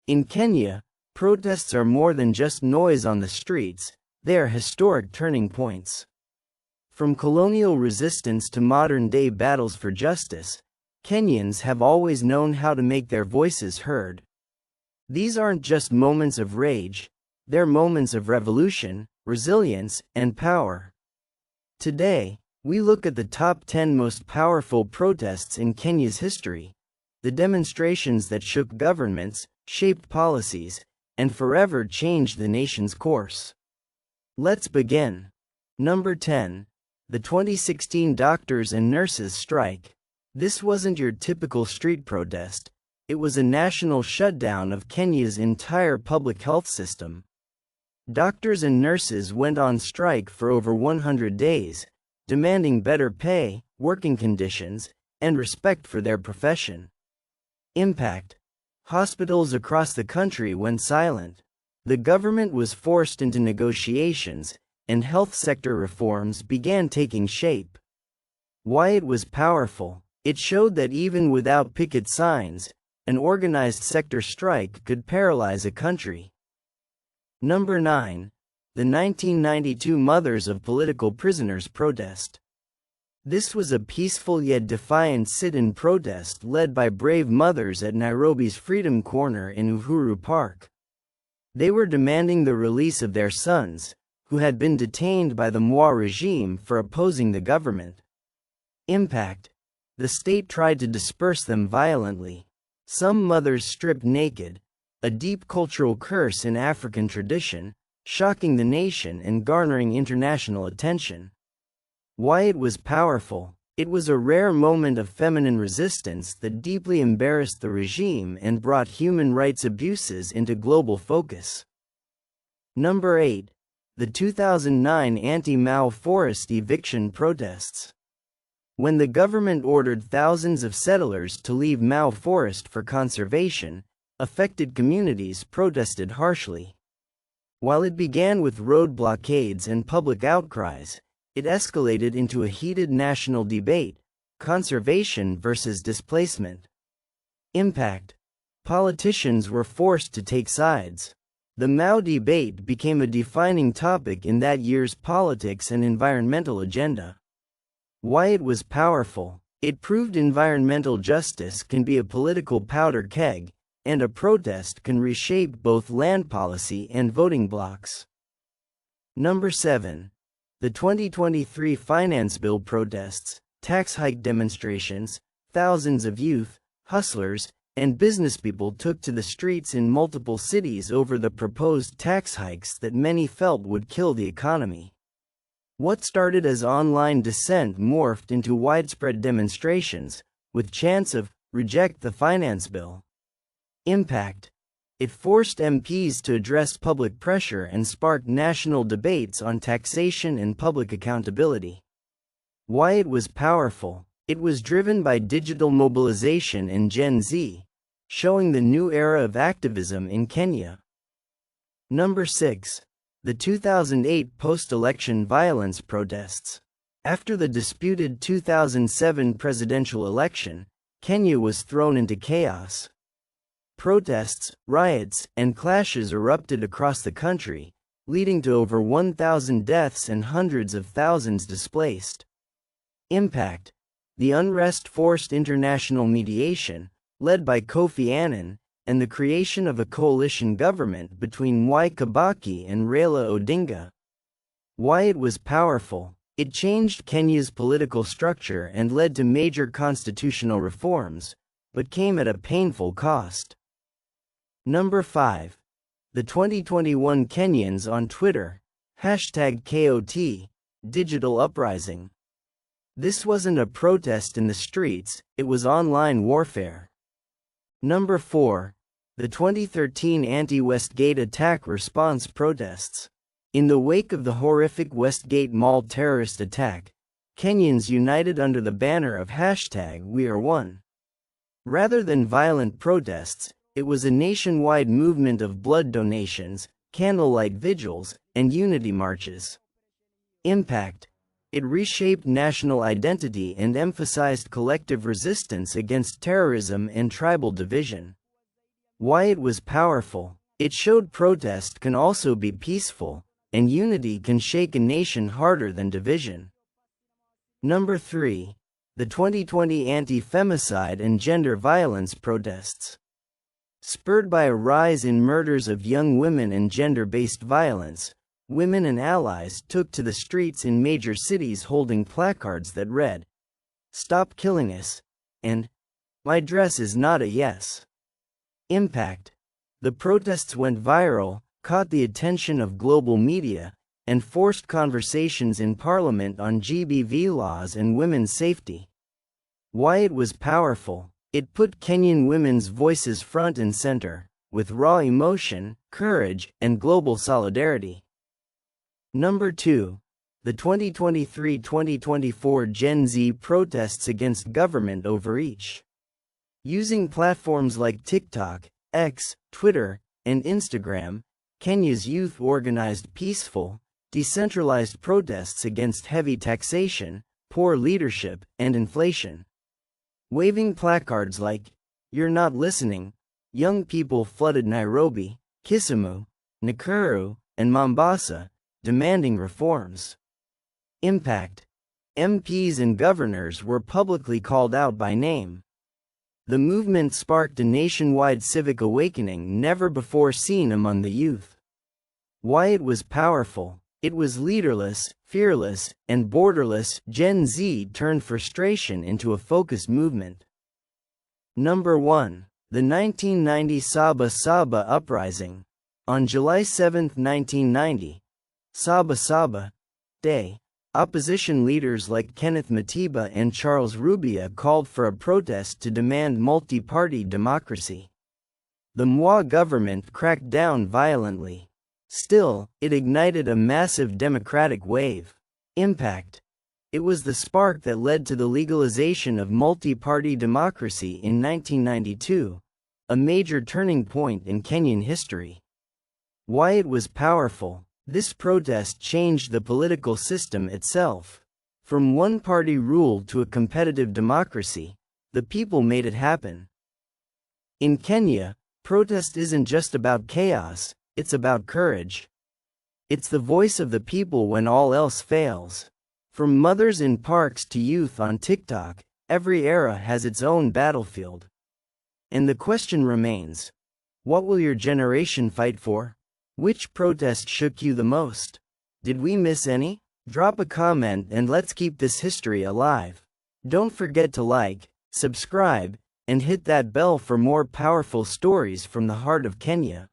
In Kenya, protests are more than just noise on the streets, they are historic turning points. From colonial resistance to modern-day battles for justice, Kenyans have always known how to make their voices heard. These aren't just moments of rage, they're moments of revolution, resilience, and power. Today, we look at the top 10 most powerful protests in Kenya's history, the demonstrations that shook governments, shaped policies, and forever changed the nation's course. Let's begin. Number 10. The 2016 Doctors and Nurses Strike. This wasn't your typical street protest, it was a national shutdown of Kenya's entire public health system. Doctors and nurses went on strike for over 100 days, demanding better pay, working conditions, and respect for their profession. Impact. Hospitals across the country went silent. The government was forced into negotiations, and health sector reforms began taking shape. Why it was powerful. It showed that even without picket signs, an organized sector strike could paralyze a country. Number 9. The 1992 Mothers of Political Prisoners Protest. This was a peaceful yet defiant sit-in protest led by brave mothers at Nairobi's Freedom Corner in Uhuru Park. They were demanding the release of their sons, who had been detained by the Moi regime for opposing the government. Impact. The state tried to disperse them violently. Some mothers stripped naked, a deep cultural curse in African tradition, shocking the nation and garnering international attention. Why it was powerful. It was a rare moment of feminine resistance that deeply embarrassed the regime and brought human rights abuses into global focus. Number 8. The 2009 anti-Mau forest eviction protests. When the government ordered thousands of settlers to leave Mau forest for conservation, affected communities protested harshly. While it began with road blockades and public outcries, it escalated into a heated national debate: conservation versus displacement. Impact. Politicians were forced to take sides. The Mau debate became a defining topic in that year's politics and environmental agenda. Why it was powerful. It proved environmental justice can be a political powder keg, and a protest can reshape both land policy and voting blocs. Number 7. The 2023 Finance Bill protests, tax hike demonstrations. Thousands of youth, hustlers, and businesspeople took to the streets in multiple cities over the proposed tax hikes that many felt would kill the economy. What started as online dissent morphed into widespread demonstrations, with chants of "Reject the Finance Bill." Impact. It forced MPs to address public pressure and sparked national debates on taxation and public accountability. Why it was powerful. It was driven by digital mobilization and Gen Z, showing the new era of activism in Kenya. Number 6. The 2008 post-election violence protests. After the disputed 2007 presidential election, Kenya was thrown into chaos. Protests, riots, and clashes erupted across the country, leading to over 1,000 deaths and hundreds of thousands displaced. Impact. The unrest forced international mediation, led by Kofi Annan, and the creation of a coalition government between Mwai Kibaki and Raila Odinga. Why it was powerful. It changed Kenya's political structure and led to major constitutional reforms, but came at a painful cost. Number 5. The 2021 Kenyans on Twitter, #KOT, Digital Uprising. This wasn't a protest in the streets, it was online warfare. Number 4. The 2013 Anti-Westgate attack response protests. In the wake of the horrific Westgate Mall terrorist attack, Kenyans united under the banner of #WeAreOne. Rather than violent protests, it was a nationwide movement of blood donations, candlelight vigils, and unity marches. Impact. It reshaped national identity and emphasized collective resistance against terrorism and tribal division. Why it was powerful. It showed protest can also be peaceful, and unity can shake a nation harder than division. Number 3. The 2020 anti-femicide and gender violence protests. Spurred by a rise in murders of young women and gender-based violence, women and allies took to the streets in major cities holding placards that read, "Stop killing us," and "My dress is not a yes." Impact. The protests went viral, caught the attention of global media, and forced conversations in Parliament on GBV laws and women's safety. Why it was powerful. It put Kenyan women's voices front and center, with raw emotion, courage, and global solidarity. Number 2. The 2023-2024 Gen Z protests against government overreach. Using platforms like TikTok, X, Twitter, and Instagram, Kenya's youth organized peaceful, decentralized protests against heavy taxation, poor leadership, and inflation. Waving placards like, "You're not listening," young people flooded Nairobi, Kisumu, Nakuru, and Mombasa, demanding reforms. Impact. MPs and governors were publicly called out by name. The movement sparked a nationwide civic awakening never before seen among the youth. Why it was powerful. It was leaderless, fearless, and borderless. Gen Z turned frustration into a focused movement. Number 1. The 1990 Saba Saba Uprising. On July 7, 1990, Saba Saba Day, opposition leaders like Kenneth Matiba and Charles Rubia called for a protest to demand multi-party democracy. The Mwa government cracked down violently. Still, it ignited a massive democratic wave. Impact. It was the spark that led to the legalization of multi-party democracy in 1992, a major turning point in Kenyan history. Why it was powerful. This protest changed the political system itself. From one-party rule to a competitive democracy, the people made it happen. In Kenya, protest isn't just about chaos, it's about courage. It's the voice of the people when all else fails. From mothers in parks to youth on TikTok, every era has its own battlefield. And the question remains, what will your generation fight for? Which protest shook you the most? Did we miss any? Drop a comment and let's keep this history alive. Don't forget to like, subscribe, and hit that bell for more powerful stories from the heart of Kenya.